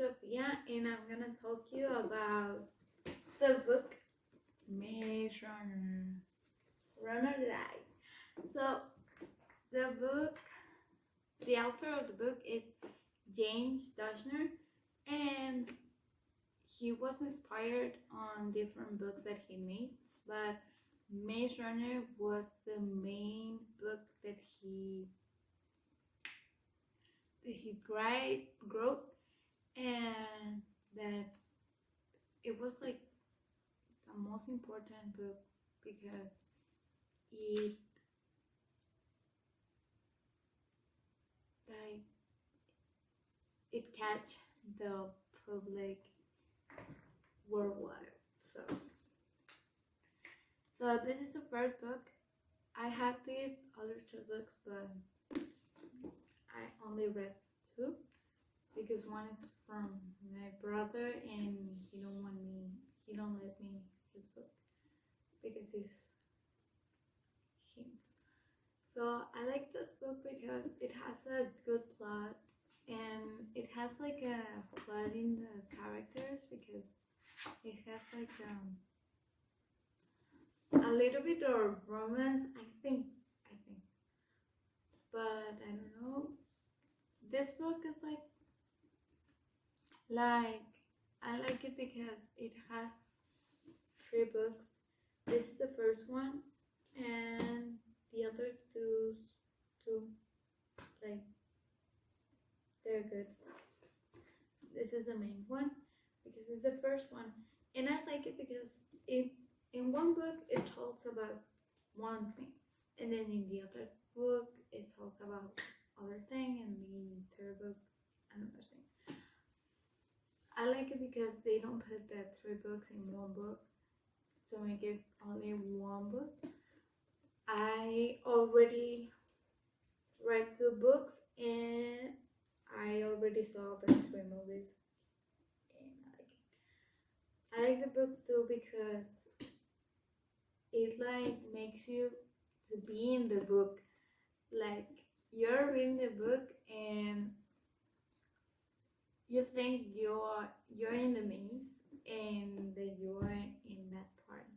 Sophia, and I'm gonna talk you about the book Maze Runner Life. So the author of the book is James Dashner, and he was inspired on different books that he made, but Maze Runner was the main book that he wrote, and that it was like the most important book because it like it catch the public worldwide. So this is the first book. I have read other two books, but I only read two because one is from my brother and he don't let me his book because it's him. So I like this book because it has a good plot and it has like a plot in the characters because it has like a little bit of romance, I think, but I don't know. This book is like I like it because it has three books. This is the first one, and the other two like they're good. This is the main one because it's the first one, and I like it because in one book it talks about one thing, and then in the other book it talks about other thing, and the third book another thing. I like it because they don't put the three books in one book to make it only one book. I already read two books and I already saw the three movies, and I like the book too because it like makes you to be in the book. Like you're reading the book and you think you're in the maze and that you're in that part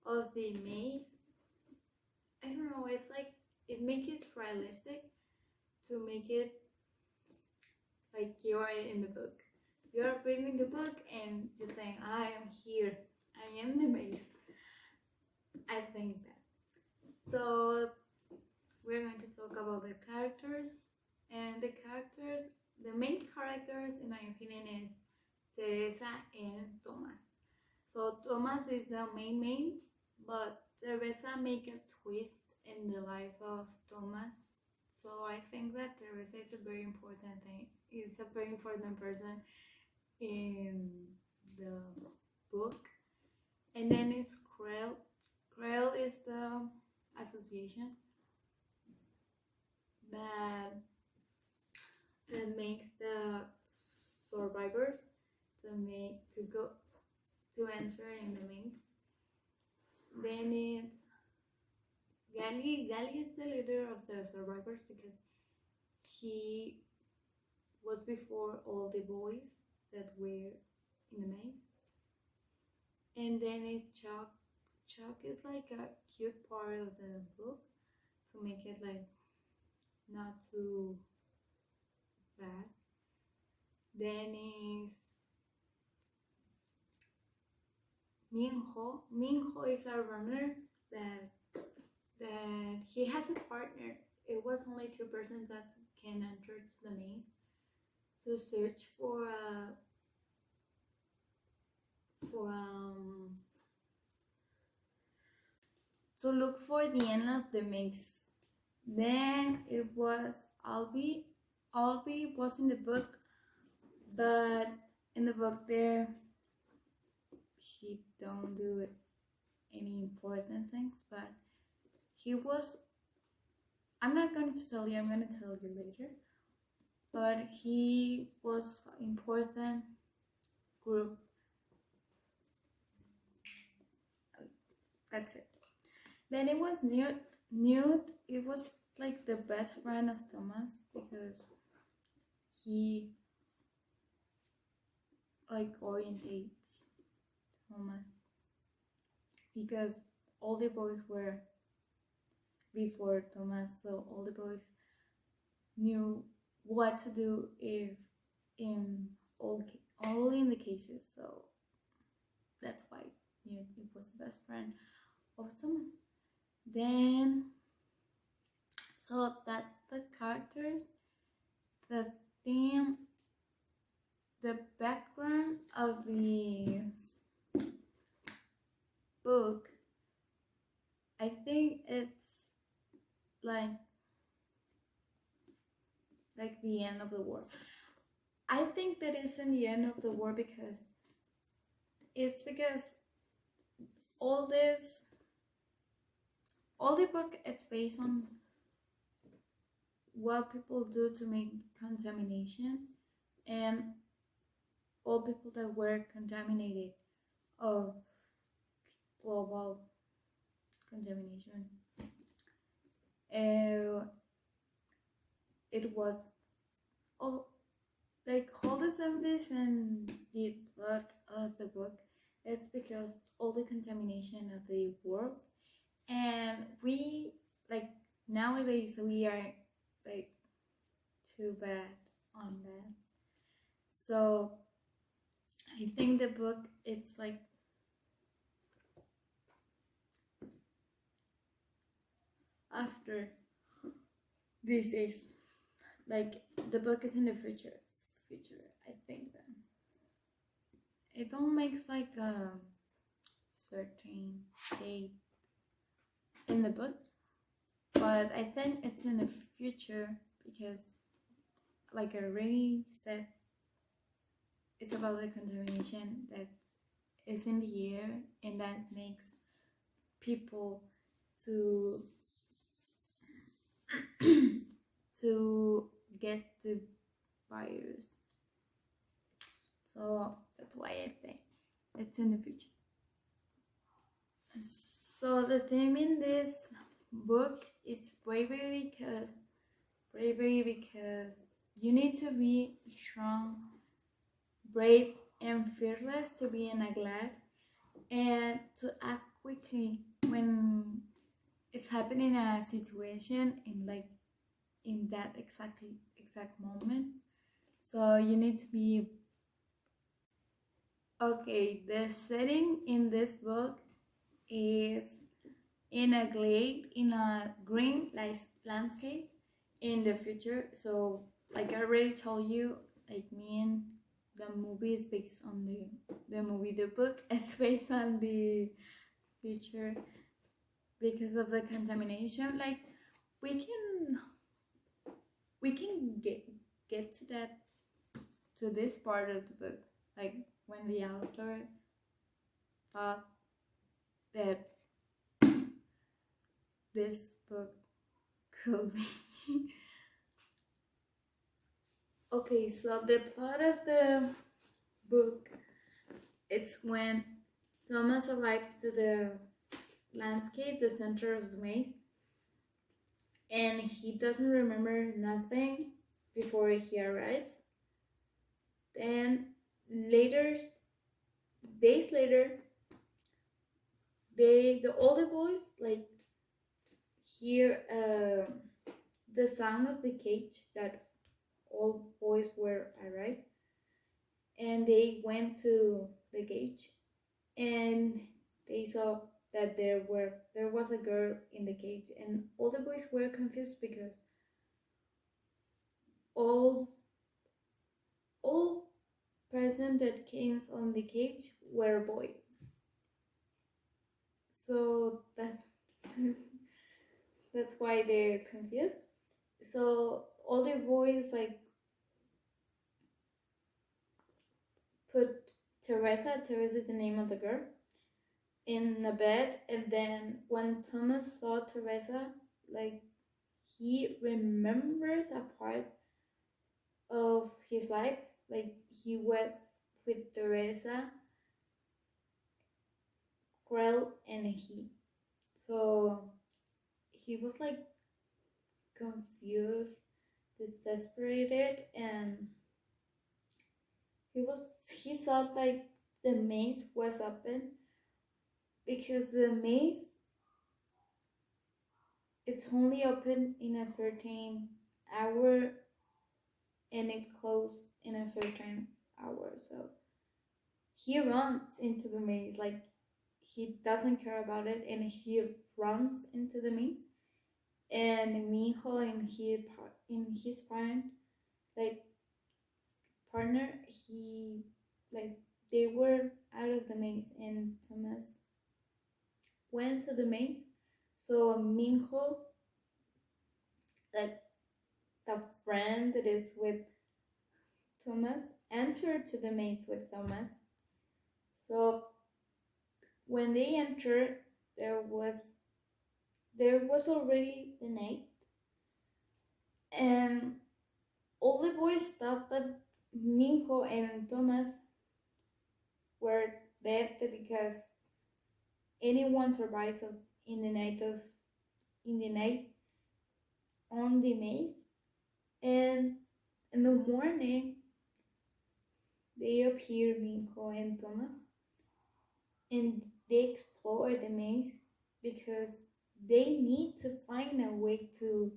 of the maze. I don't know, it's like it makes it realistic to make it like you're in the book. You're reading the book and you think, I am here, I am the maze. I think that. So we're going to talk about the characters, and the main characters in my opinion is Teresa and Thomas. So Thomas is the main, but Teresa make a twist in the life of Thomas. So I think that Teresa is a very important thing. It's a very important person in the book. And then it's Krell. Krell is the association that makes the survivors to enter in the maze. Then it's Gali. Gali is the leader of the survivors because he was before all the boys that were in the maze. And then it's Chuck. Chuck is like a cute part of the book to make it like not too bad. Then is Minho. Minho is a runner that he has a partner. It was only two persons that can enter to the maze to search to look for the end of the maze. Then it was Albie. Albie was in the book, but in the book there he don't do any important things, but he was, I'm not going to tell you, I'm going to tell you later, but he was important group. That's it. Then it was Newt. Newt, it was like the best friend of Thomas because he like orientates Thomas, because all the boys were before Thomas, so all the boys knew what to do if in all in the cases. So that's why Newt was the best friend of Thomas. Then, so that's the characters, the theme, the background of the book. I think it's like the end of the war. I think that it's in the end of the war because all the book it's based on what people do to make contamination, and all people that were contaminated of global contamination. It was all like all the zombies and the plot of the book. It's because all the contamination of the world, and we like nowadays we are like too bad on that. So I think the book it's like after this is like the book is in the future. I think that it don't make like a certain date in the book, but I think it's in the future because like I already said, it's about the contamination that is in the air and that makes people to to get the virus. So that's why I think it's in the future. So the theme in this book is bravery because you need to be strong, brave, and fearless to be in a glad, and to act quickly when it's happening a situation in that exact moment. So you need to be okay. The setting in this book is in a glade, in a green landscape in the future. So like I already told you, like me and the movie is based on the movie. The book is based on the future because of the contamination. Like we can get to that, to this part of the book, like when the author thought that this book could be okay. So the plot of the book, it's when Thomas arrives to the landscape, the center of the maze, and he doesn't remember nothing before he arrives. Then later, days later, the older boys like hear the sound of the cage that all boys were arrived, and they went to the cage, and they saw that there was a girl in the cage, and all the boys were confused because all person that came on the cage were a boy. So that's why they're confused. So all the boys like put Teresa is the name of the girl, in a bed, and then when Thomas saw Teresa, like he remembers a part of his life, like he was with Teresa, Krell, and he. So he was like confused, desperate, and he was he thought like the maze was open because the maze it's only open in a certain hour and it closed in a certain hour. So he runs into the maze like he doesn't care about it and he runs into the maze. And Minho and his parent like partner he like they were out of the maze and Thomas went to the maze. So Minho like the friend that is with Thomas entered to the maze with Thomas. So when they entered, there was already the night, and all the boys thought that Minho and Thomas were dead because anyone survives in the night of in the night on the maze. And in the morning, they appear Minho and Thomas, and they explore the maze because they need to find a way to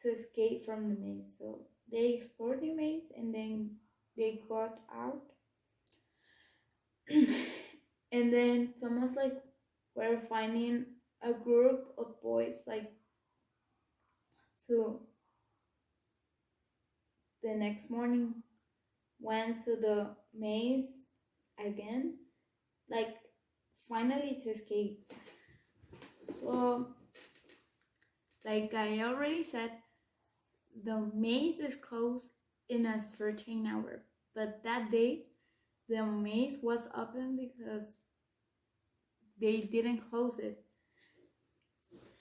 escape from the maze. So they explored the maze and then they got out. And then Thomas like were finding a group of boys like to the next morning went to the maze again, like finally to escape. So like I already said, the maze is closed in a certain hour, but that day the maze was open because they didn't close it.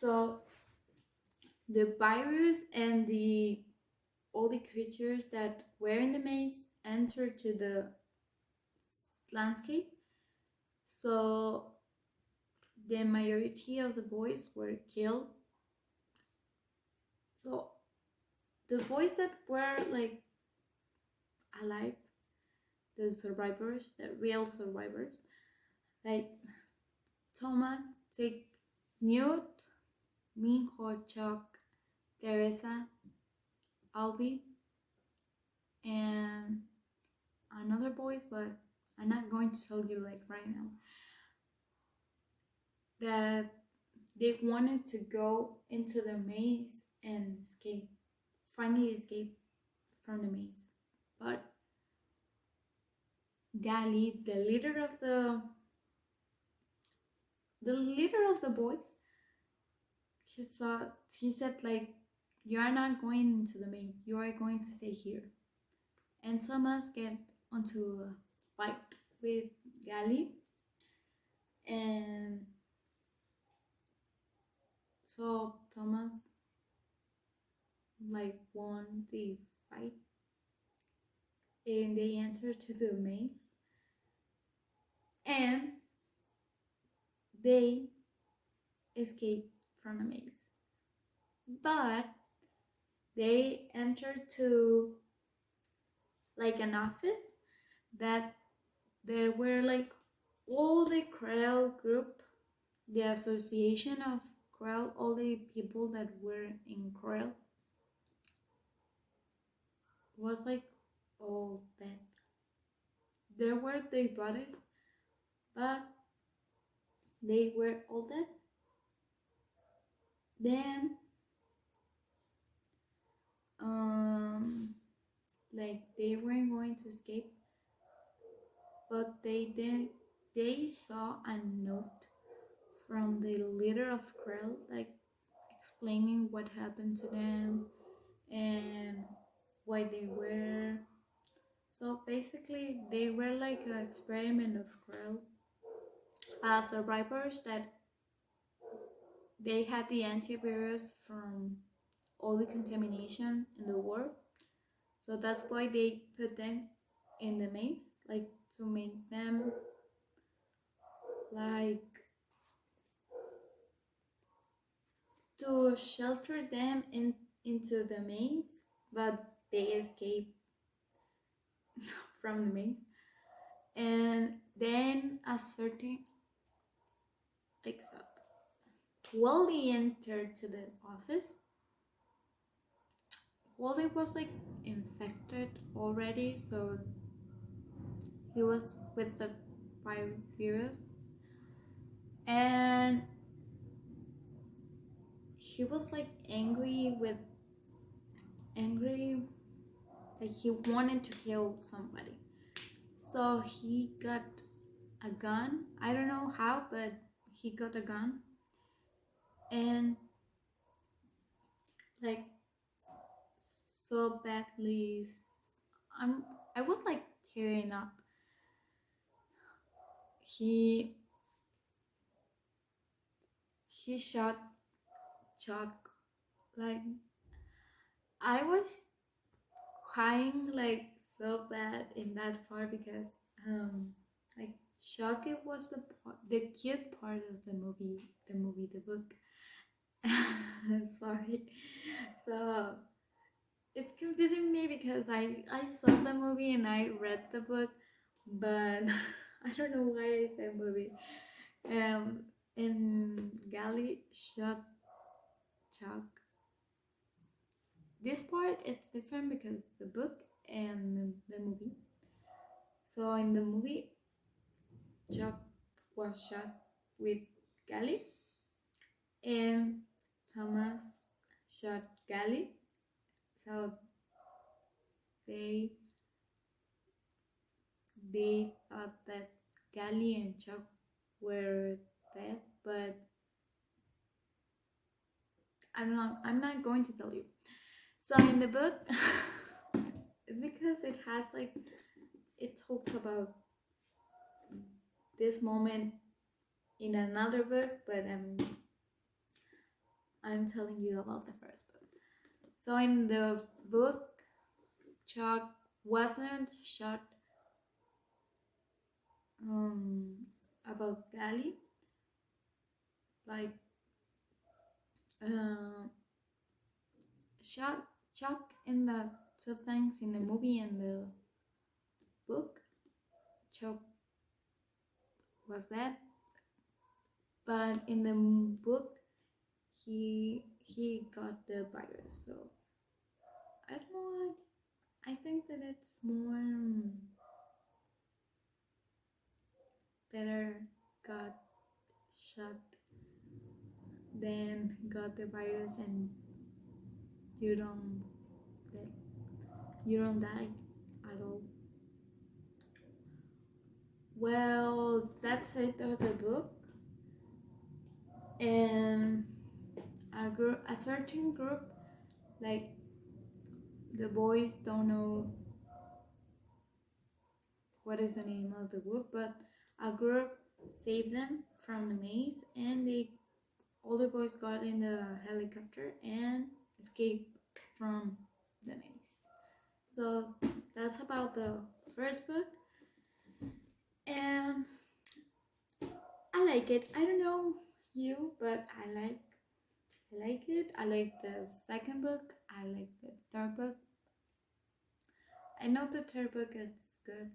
So the virus and the all the creatures that were in the maze entered to the landscape. So the majority of the boys were killed. So the boys that were like alive, the survivors, the real survivors, like Thomas, take Newt, Minho, Chuck, Teresa, Albie, and another boys, but I'm not going to tell you like right now. That they wanted to go into the maze and escape, finally escape from the maze. But Gali, the leader of the boys, he said like, you are not going into the maze, you are going to stay here. And Thomas get onto a fight with Gali, and so Thomas like won the fight and they enter to the maze and they escape from the maze. But they entered to like an office that there were like all the Krell group, the association of Krell, all the people that were in Krell was like all dead. There were the bodies, but they were all dead. Then like they weren't going to escape, but they saw a note from the leader of Krell, like explaining what happened to them and why they were. So basically, they were like an experiment of Krell survivors that they had the antivirus from all the contamination in the world. So that's why they put them in the maze, like to make them like to shelter them into the maze, but they escape from the maze. And then a certain, like, so Wally entered to the office. Wally was like infected already, so he was with the virus, and he was like angry, like he wanted to kill somebody. So he got a gun. I don't know how, but he got a gun, and like so badly, I'm I was like tearing up. He he shot Chuck. Like, I was crying like so bad in that part because like Chuck, it was the cute part of the book. Sorry. So it's confusing me because I saw the movie and I read the book, but I don't know why I said movie. And Gally shot Chuck. This part is different because the book and the movie. So in the movie, Chuck was shot with Gally, and Thomas shot Gally. So they they thought that Gally and Chuck were dead, but I'm not going to tell you. So in the book, because it has like, it talks about this moment in another book, but I'm telling you about the first book. So in the book, Chuck wasn't shot about Gally. Like, uh, Chuck in the two things in the movie and the book, Chuck was dead, but in the book, he got the virus. So I don't know. I think that it's more better got shot than got the virus and you don't you don't die at all. Well, that's it of the book. And a certain group, like, the boys don't know what is the name of the group, but a group saved them from the maze, and all the boys got in the helicopter and escaped from the maze. So that's about the first book, and I like it. I don't know you, but I like it. I like the second book. I like the third book. I know the third book is good,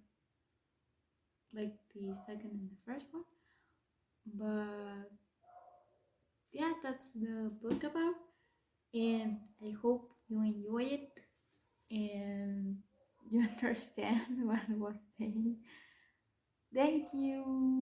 like the second and the first one. But yeah, that's the book about. And I hope you enjoy it and you understand what I was saying. Thank you.